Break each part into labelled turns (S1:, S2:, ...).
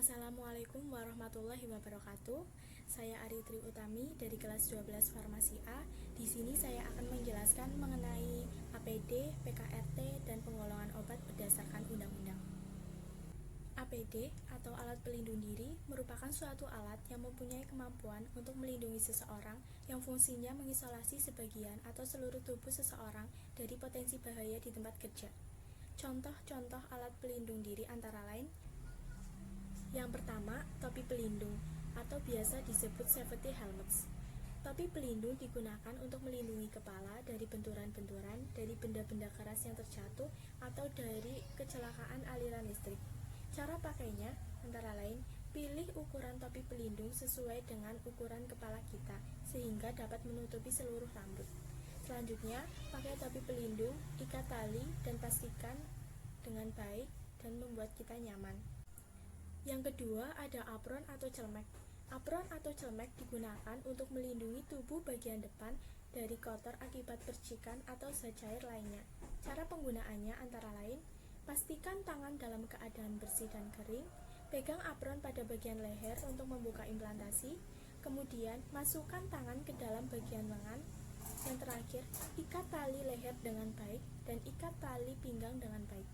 S1: Assalamualaikum warahmatullahi wabarakatuh. Saya Ari Tri Utami dari kelas 12 Farmasi A. Di sini saya akan menjelaskan mengenai APD, PKRT, dan penggolongan obat berdasarkan undang-undang. APD atau alat pelindung diri merupakan suatu alat yang mempunyai kemampuan untuk melindungi seseorang yang fungsinya mengisolasi sebagian atau seluruh tubuh seseorang dari potensi bahaya di tempat kerja. Contoh-contoh alat pelindung diri antara lain: yang pertama, topi pelindung atau biasa disebut safety helmets. Topi pelindung digunakan untuk melindungi kepala dari benturan-benturan, dari benda-benda keras yang terjatuh, atau dari kecelakaan aliran listrik. Cara pakainya antara lain, pilih ukuran topi pelindung sesuai dengan ukuran kepala kita, sehingga dapat menutupi seluruh rambut. Selanjutnya, pakai topi pelindung, ikat tali, dan pastikan dengan baik dan membuat kita nyaman. Yang kedua, ada apron atau celemek. Apron atau celemek digunakan untuk melindungi tubuh bagian depan dari kotor akibat percikan atau zat cair lainnya. Cara penggunaannya antara lain, pastikan tangan dalam keadaan bersih dan kering, pegang apron pada bagian leher untuk membuka implantasi, kemudian masukkan tangan ke dalam bagian lengan. Yang terakhir, ikat tali leher dengan baik dan ikat tali pinggang dengan baik.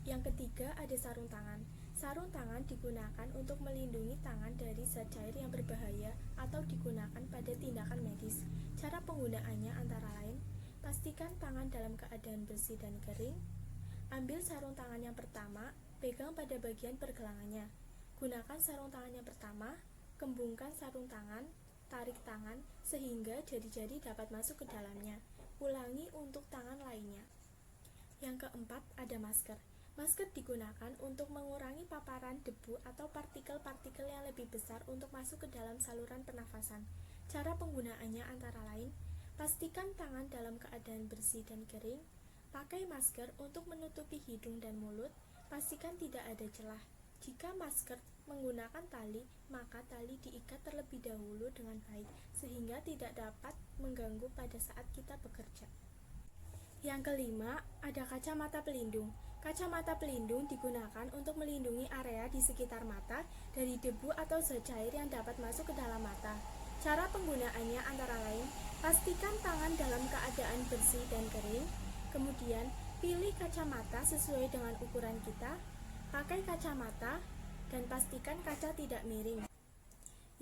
S1: Yang ketiga, ada sarung tangan. Sarung tangan digunakan untuk melindungi tangan dari zat cair yang berbahaya atau digunakan pada tindakan medis. Cara penggunaannya antara lain, pastikan tangan dalam keadaan bersih dan kering. Ambil sarung tangan yang pertama, pegang pada bagian pergelangannya. Gunakan sarung tangan yang pertama, kembungkan sarung tangan, tarik tangan sehingga jari-jari dapat masuk ke dalamnya. Ulangi untuk tangan lainnya. Yang keempat, ada masker. Masker digunakan untuk mengurangi paparan debu atau partikel-partikel yang lebih besar untuk masuk ke dalam saluran pernafasan. Cara penggunaannya antara lain, pastikan tangan dalam keadaan bersih dan kering, pakai masker untuk menutupi hidung dan mulut, pastikan tidak ada celah. Jika masker menggunakan tali, maka tali diikat terlebih dahulu dengan baik, sehingga tidak dapat mengganggu pada saat kita bekerja. Yang kelima, ada kacamata pelindung. Kacamata pelindung digunakan untuk melindungi area di sekitar mata dari debu atau zat cair yang dapat masuk ke dalam mata. Cara penggunaannya antara lain, pastikan tangan dalam keadaan bersih dan kering, kemudian pilih kacamata sesuai dengan ukuran kita, pakai kacamata, dan pastikan kaca tidak miring.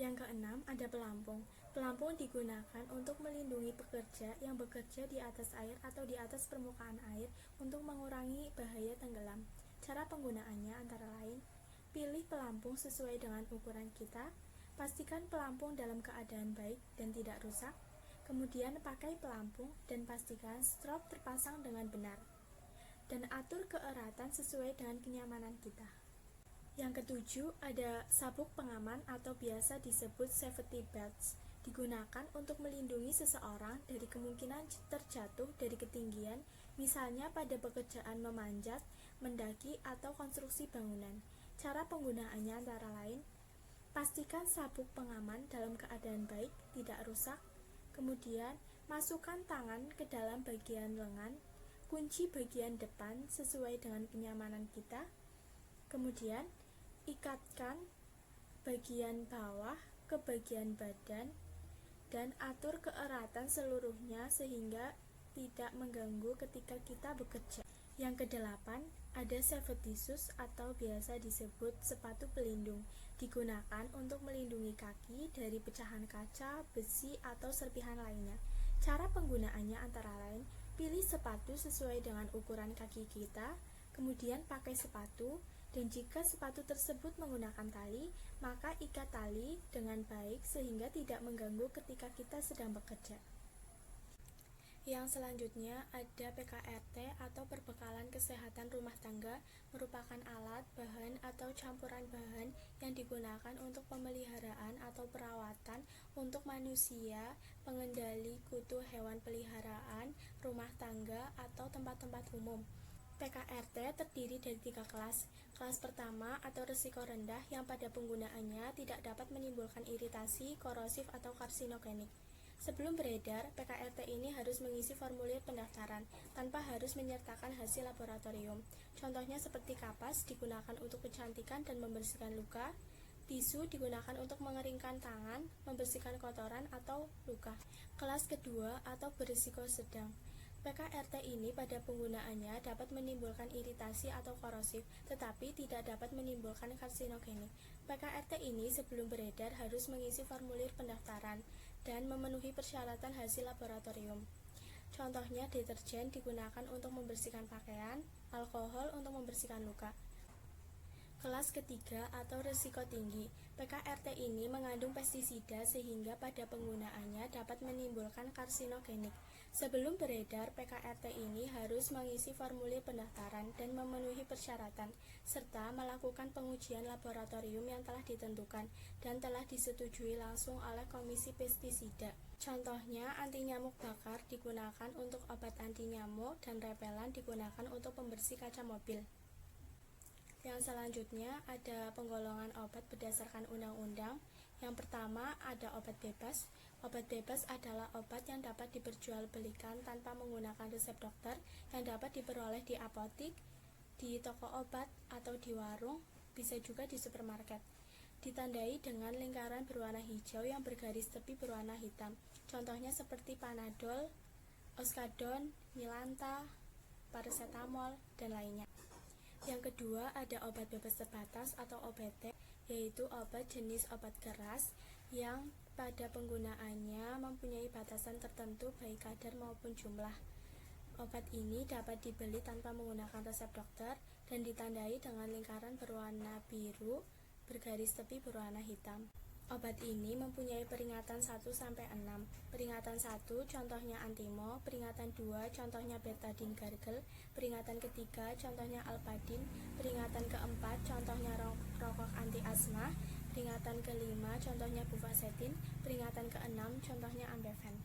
S1: Yang keenam, ada pelampung. Pelampung digunakan untuk melindungi pekerja yang bekerja di atas air atau di atas permukaan air untuk mengurangi bahaya tenggelam. Cara penggunaannya antara lain, pilih pelampung sesuai dengan ukuran kita, pastikan pelampung dalam keadaan baik dan tidak rusak, kemudian pakai pelampung dan pastikan strap terpasang dengan benar, dan atur keeratan sesuai dengan kenyamanan kita. Yang ketujuh, ada sabuk pengaman atau biasa disebut safety belts. Digunakan untuk melindungi seseorang dari kemungkinan terjatuh dari ketinggian, misalnya pada pekerjaan memanjat, mendaki, atau konstruksi bangunan. Cara penggunaannya antara lain, pastikan sabuk pengaman dalam keadaan baik, tidak rusak, kemudian masukkan tangan ke dalam bagian lengan, kunci bagian depan sesuai dengan kenyamanan kita, kemudian ikatkan bagian bawah ke bagian badan dan atur keeratan seluruhnya sehingga tidak mengganggu ketika kita bekerja. Yang kedelapan, ada safety shoes atau biasa disebut sepatu pelindung. Digunakan untuk melindungi kaki dari pecahan kaca, besi, atau serpihan lainnya. Cara penggunaannya antara lain, pilih sepatu sesuai dengan ukuran kaki kita, kemudian pakai sepatu, dan jika sepatu tersebut menggunakan tali, maka ikat tali dengan baik sehingga tidak mengganggu ketika kita sedang bekerja. Yang selanjutnya ada PKRT atau perbekalan kesehatan rumah tangga, merupakan alat, bahan, atau campuran bahan yang digunakan untuk pemeliharaan atau perawatan untuk manusia, pengendali kutu hewan peliharaan, rumah tangga, atau tempat-tempat umum. PKRT terdiri dari 3 kelas. Kelas pertama atau risiko rendah yang pada penggunaannya tidak dapat menimbulkan iritasi, korosif, atau karsinogenik. Sebelum beredar, PKRT ini harus mengisi formulir pendaftaran tanpa harus menyertakan hasil laboratorium. Contohnya seperti kapas digunakan untuk kecantikan dan membersihkan luka, tisu digunakan untuk mengeringkan tangan, membersihkan kotoran atau luka. Kelas kedua atau berisiko sedang. PKRT ini pada penggunaannya dapat menimbulkan iritasi atau korosif, tetapi tidak dapat menimbulkan karsinogenik. PKRT ini sebelum beredar harus mengisi formulir pendaftaran dan memenuhi persyaratan hasil laboratorium. Contohnya deterjen digunakan untuk membersihkan pakaian, alkohol untuk membersihkan luka. Kelas ketiga atau risiko tinggi. PKRT ini mengandung pestisida sehingga pada penggunaannya dapat menimbulkan karsinogenik. Sebelum beredar, PKRT ini harus mengisi formulir pendaftaran dan memenuhi persyaratan, serta melakukan pengujian laboratorium yang telah ditentukan dan telah disetujui langsung oleh Komisi Pestisida. Contohnya, anti nyamuk bakar digunakan untuk obat anti nyamuk dan repelan digunakan untuk pembersih kaca mobil. Yang selanjutnya ada penggolongan obat berdasarkan undang-undang. Yang pertama ada obat bebas. Obat bebas adalah obat yang dapat diperjualbelikan tanpa menggunakan resep dokter, yang dapat diperoleh di apotik, di toko obat, atau di warung, bisa juga di supermarket. Ditandai dengan lingkaran berwarna hijau yang bergaris tepi berwarna hitam. Contohnya seperti Panadol, Oskadon, Milanta, paracetamol, dan lainnya. Yang kedua ada obat bebas terbatas atau OBT, yaitu obat jenis obat keras yang pada penggunaannya mempunyai batasan tertentu baik kadar maupun jumlah. Obat ini dapat dibeli tanpa menggunakan resep dokter dan ditandai dengan lingkaran berwarna biru bergaris tepi berwarna hitam. Obat ini mempunyai peringatan 1-6. Peringatan 1 contohnya Antimo, peringatan 2 contohnya Betadine Gargle, peringatan ketiga contohnya Alpadin, peringatan keempat contohnya rokok anti asma, peringatan kelima contohnya Buvasetin, peringatan keenam contohnya Ambeven.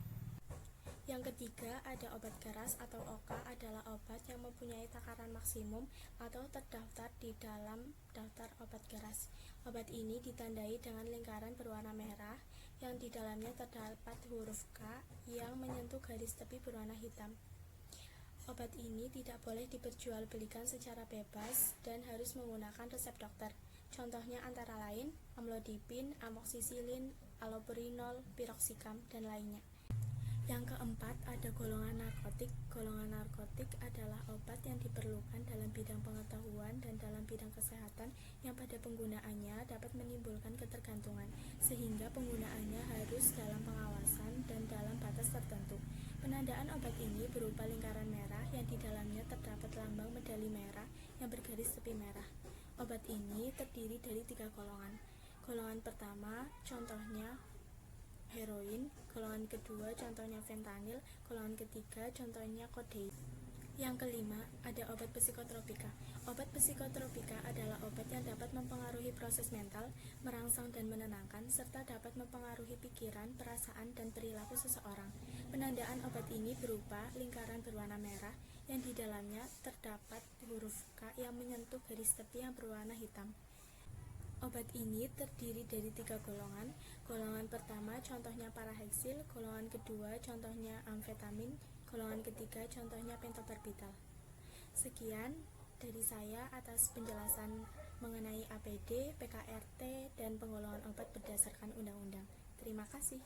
S1: Yang ketiga ada obat keras atau OKA, adalah obat yang mempunyai takaran maksimum atau terdaftar di dalam daftar obat keras. Obat ini ditandai dengan lingkaran berwarna merah yang di dalamnya terdapat huruf K yang menyentuh garis tepi berwarna hitam. Obat ini tidak boleh diperjualbelikan secara bebas dan harus menggunakan resep dokter. Contohnya antara lain amlodipin, amoksisilin, allopurinol, piroxicam, dan lainnya. Yang keempat ada golongan narkotik. Golongan narkotik adalah obat yang diperlukan dalam bidang pengetahuan dan dalam bidang kesehatan yang pada penggunaannya dapat menimbulkan ketergantungan, sehingga penggunaannya harus dalam pengawasan dan dalam batas tertentu. Penandaan obat ini berupa lingkaran merah yang di dalamnya terdapat lambang medali merah yang bergaris tepi merah. Obat ini terdiri dari 3 golongan. Golongan pertama contohnya heroin, golongan kedua contohnya fentanyl, golongan ketiga contohnya kodein. Yang kelima ada obat psikotropika. Obat psikotropika adalah obat yang dapat mempengaruhi proses mental, merangsang dan menenangkan, serta dapat mempengaruhi pikiran, perasaan, dan perilaku seseorang. Penandaan obat ini berupa lingkaran berwarna merah yang di dalamnya terdapat huruf K yang menyentuh garis tepi yang berwarna hitam. Obat ini terdiri dari 3 golongan. Golongan pertama contohnya paraheksil, golongan kedua contohnya amfetamin, golongan ketiga contohnya pentobarbital. Sekian dari saya atas penjelasan mengenai APD, PKRT, dan penggolongan obat berdasarkan undang-undang. Terima kasih.